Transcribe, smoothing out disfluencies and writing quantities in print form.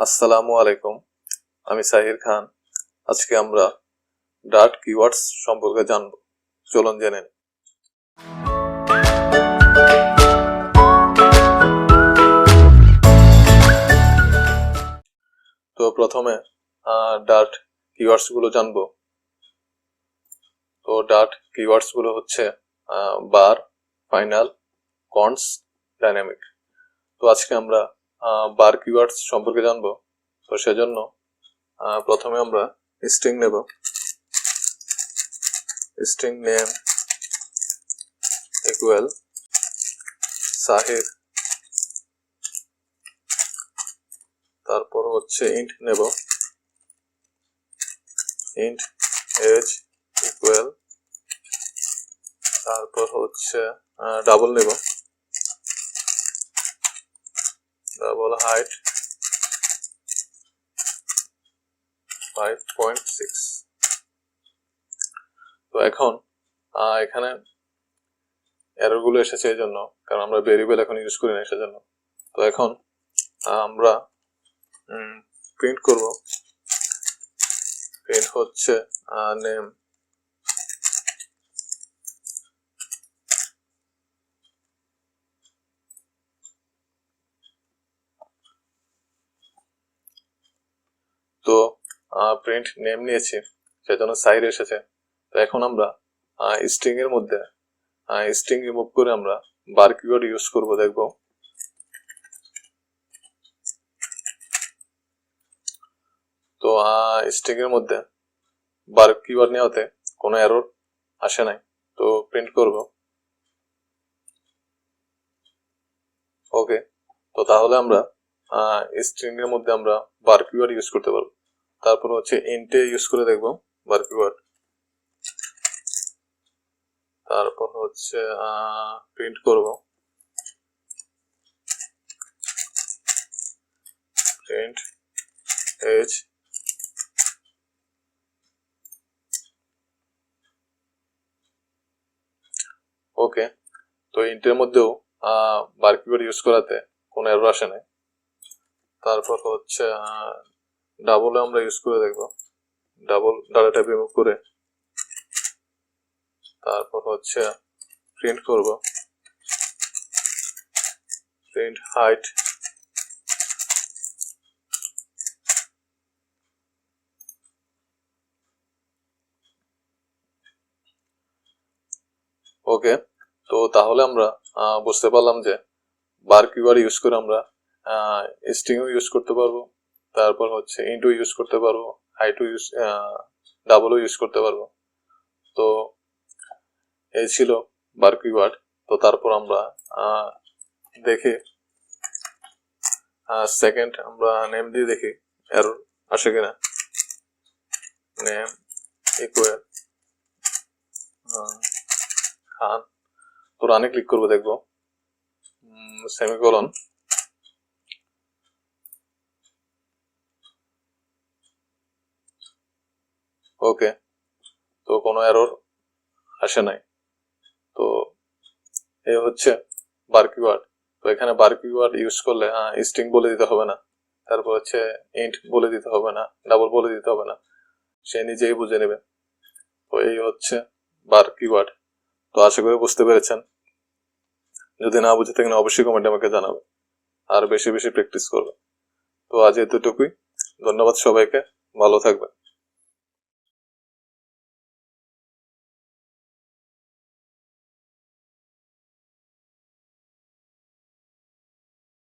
আসসালামু আলাইকুম, আমি সাহির খান। আজকে আমরা ডার্ট কিওয়ার্ডস সম্পর্কে জানব। চলুন জেনে নিই। তো প্রথমে ডার্ট কিওয়ার্ডস গুলো জানবো। তো ডার্ট কিওয়ার্ডস গুলো হচ্ছে বার, ফাইনাল, কনস, ডাইনামিক। তো আজকে আমরা বার কিওয়ার্ডস সম্পর্কে জানবো। তো সেজন্য প্রথমে আমরা স্ট্রিং নেব। স্ট্রিং নেম ইকুয়াল সাহির, তারপর হচ্ছে ইন্ট নেব, ইন্ট এজ ইকুয়াল, তারপর হচ্ছে ডাবল নেব, ডাবল হাইট 5.6। তো এখন এখানে এরর গুলো এসেছে এই জন্য, কারণ আমরা ভেরিয়েবল এখন ইউজ করি না সেজন্য। তো এখন আমরা প্রিন্ট করব। প্রিন্ট হচ্ছে নেম, তো প্রিন্ট নেম নিয়েছি সেজন্য সাইড এসেছে। তো এখন আমরা স্ট্রিং এর মধ্যে স্ট্রিং রিমুভ করে আমরা বার কিওয়ার্ড ইউজ করব। দেখব তো স্ট্রিং এর মধ্যে বার কিওয়ার্ড নেওয়াতে কোনো এরর আসে নাই। তো প্রিন্ট করব। ওকে, তো তাহলে আমরা স্ট্রিং এর মধ্যে আমরা বার কিওয়ার্ড ইউজ করতে পারবো। তারপর হচ্ছে ইন্টে ইউজ করে দেখব বার কিওয়ার্ড। তারপর হচ্ছে প্রিন্ট করব। প্রিন্ট এজ ওকে, তো ইন্টের মধ্যেও বার কিওয়ার্ড ইউজ করাতে কোনো এরর আসে নাই। তারপর হচ্ছে ডাবলে আমরা ইউজ করে দেখব। ডাবল ডাটা টাইপ রিমুভ করে তারপর হচ্ছে প্রিন্ট করব। প্রিন্ট হাইট ওকে, তো তাহলে আমরা বুঝতে পারলাম যে বার কিওয়ার্ড ইউজ করে আমরা স্ট্রিংও ইউজ করতে পারবো, তারপর হচ্ছে ইন্টু ইউজ করতে পারবো, হাইটও ইউজ ডাবলও ইউজ করতে পারবো। তো এই ছিল বার কিওয়ার্ড। তো তারপর আমরা দেখি সেকেন্ড আমরা নেম দিয়ে দেখি এরর আসে কিনা। নেম ইকুয়াল খান, তো রানে ক্লিক করবো, দেখবো সেমিকোলন। ওকে, তো কোনো এরর আসে নাই। তো এই হচ্ছে বার কিওয়ার্ড। তো এখানে বার কিওয়ার্ড ইউজ করলে স্ট্রিং বলে দিতে হবে না, তারপর হচ্ছে ইন্ট বলে দিতে হবে না, ডাবল বলে দিতে হবে না, সে নিজেই বুঝে নেবে। তো এই হচ্ছে বার কিওয়ার্ড। তো আশা করি বুঝতে পেরেছেন। যদি না বুঝে থাকেন অবশ্যই কমেন্টে আমাকে জানাবে, আর বেশি বেশি প্র্যাকটিস করবে। তো আজ এতটুকুই। ধন্যবাদ সবাইকে, ভালো থাকবেন।